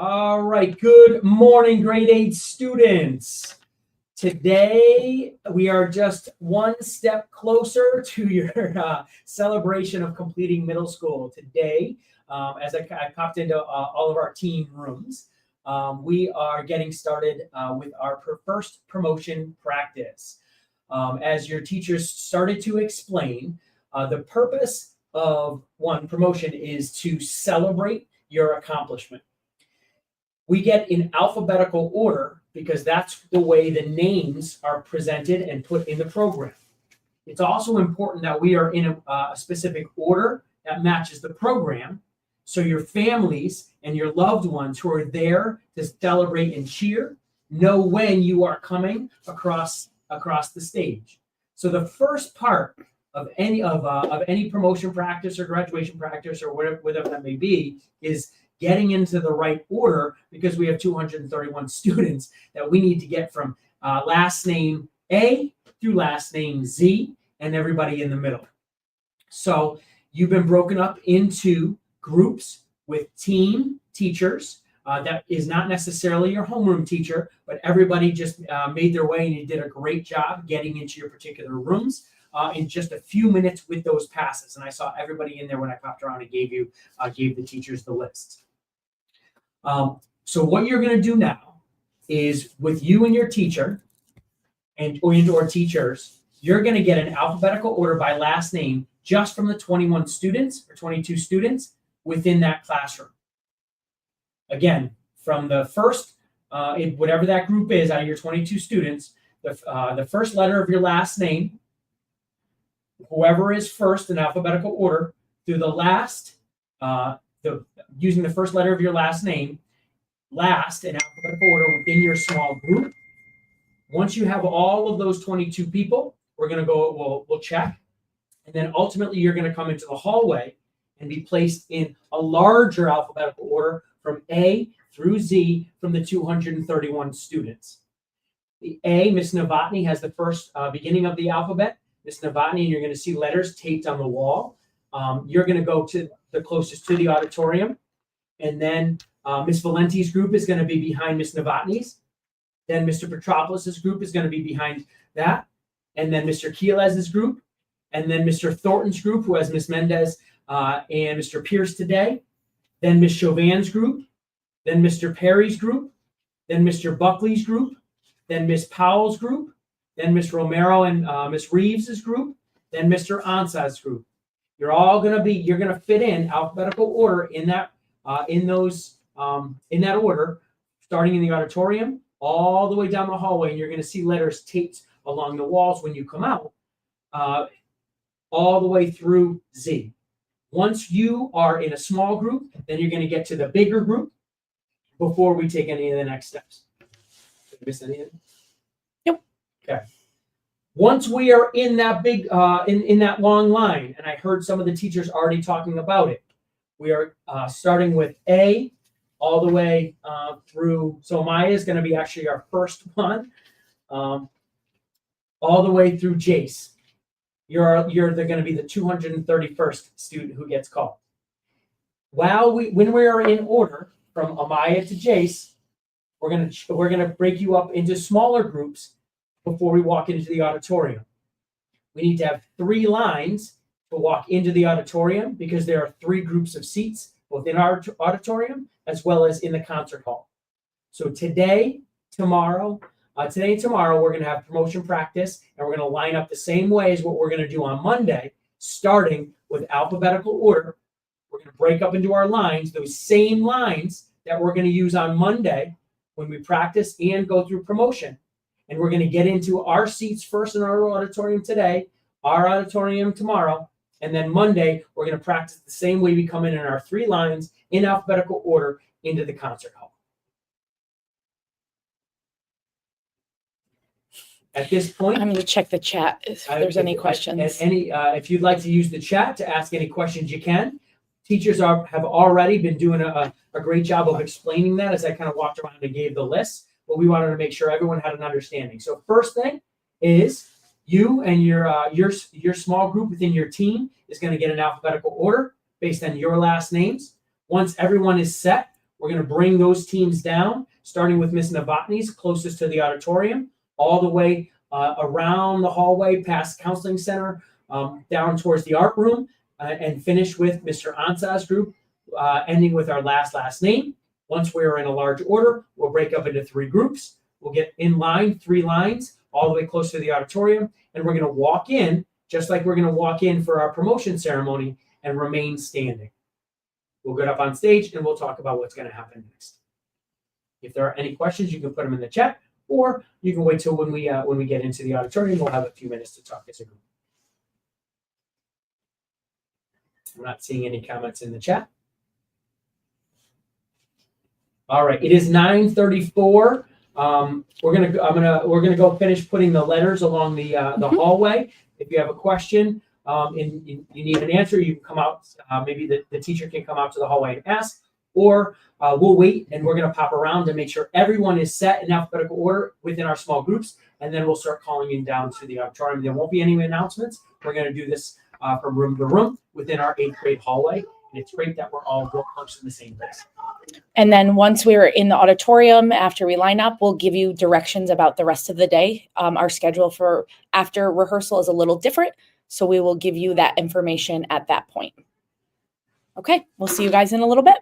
All right, good morning, grade 8 students. Today, we are just one step closer to your celebration of completing middle school. Today, as I popped into all of our team rooms, we are getting started with our first promotion practice. As your teachers started to explain, the purpose of one promotion is to celebrate your accomplishment. We get in alphabetical order because that's the way the names are presented and put in the program. It's also important that we are in a specific order that matches the program, so your families and your loved ones who are there to celebrate and cheer know when you are coming across the stage. So the first part of any promotion practice or graduation practice or whatever that may be is getting into the right order, because we have 231 students that we need to get from last name A through last name Z and everybody in the middle. So you've been broken up into groups with team teachers. That is not necessarily your homeroom teacher, but everybody just made their way and you did a great job getting into your particular rooms in just a few minutes with those passes. And I saw everybody in there when I popped around and gave the teachers the lists. So what you're going to do now is, with you and your teacher or teachers, you're going to get an alphabetical order by last name just from the 21 students or 22 students within that classroom. Again, from the first, whatever that group is out of your 22 students, the first letter of your last name, whoever is first in alphabetical order, through the last, using the first letter of your last name, last in alphabetical order within your small group. Once you have all of those 22 people, we're going to go, we'll check. And then ultimately, you're going to come into the hallway and be placed in a larger alphabetical order from A through Z from the 231 students. The A, Miss Novotny, has the first beginning of the alphabet. Miss Novotny, and you're going to see letters taped on the wall. You're going to go to the closest to the auditorium. And then Miss Valenti's group is going to be behind Miss Novotny's. Then Mr. Petropoulos' group is going to be behind that. And then Mr. Kielez's group. And then Mr. Thornton's group, who has Miss Mendez and Mr. Pierce today. Then Miss Chauvin's group. Then Mr. Perry's group. Then Mr. Buckley's group. Then Miss Powell's group. Then Miss Romero and Miss Reeves's group. Then Mr. Ansa's group. You're going to fit in alphabetical order in that order, starting in the auditorium all the way down the hallway, and you're going to see letters taped along the walls when you come out, all the way through Z. Once you are in a small group, then you're going to get to the bigger group before we take any of the next steps. Did I miss anything? Nope. Okay. Once we are in that big, in that long line, and I heard some of the teachers already talking about it, we are starting with A all the way through. So Maya is going to be actually our first one, all the way through Jace. They're going to be the 231st student who gets called. When we are in order from Amaya to Jace, we're going to break you up into smaller groups before we walk into the auditorium. We need to have 3 lines to walk into the auditorium because there are 3 groups of seats, both in our auditorium as well as in the concert hall. So today and tomorrow, we're going to have promotion practice, and we're going to line up the same way as what we're going to do on Monday, starting with alphabetical order. We're going to break up into our lines, those same lines that we're going to use on Monday when we practice and go through promotion. And we're going to get into our seats first in our auditorium today, our auditorium tomorrow, and then Monday, we're going to practice the same way we come in our 3 lines in alphabetical order into the concert hall. At this point, I'm going to check the chat if there's any questions. If you'd like to use the chat to ask any questions, you can. Teachers have already been doing a great job of explaining that as I kind of walked around and gave the list. But we wanted to make sure everyone had an understanding. So first thing is you and your small group within your team is going to get an alphabetical order based on your last names. Once everyone is set, We're going to bring those teams down, starting with Miss Novotny's closest to the auditorium, all the way around the hallway, past the counseling center, down towards the art room, and finish with Mr. Ansah's group, ending with our last name. Once we're in a large order, we'll break up into 3 groups. We'll get in line, 3 lines, all the way close to the auditorium, and we're going to walk in, just like we're going to walk in for our promotion ceremony, and remain standing. We'll get up on stage, and we'll talk about what's going to happen next. If there are any questions, you can put them in the chat, or you can wait till when we get into the auditorium. We'll have a few minutes to talk as a group. I'm not seeing any comments in the chat. All right, it is 9:34. We're gonna go finish putting the letters along the hallway. If you have a question and you need an answer, you can come out. Maybe the teacher can come out to the hallway and ask, or we'll wait and we're gonna pop around to make sure everyone is set in alphabetical order within our small groups, and then we'll start calling you down to the auditorium. There won't be any announcements. We're gonna do this from room to room within our 8th grade hallway, and it's great that we're all real close in the same place. And then once we're in the auditorium, after we line up, we'll give you directions about the rest of the day. Our schedule for after rehearsal is a little different, so we will give you that information at that point. Okay, we'll see you guys in a little bit.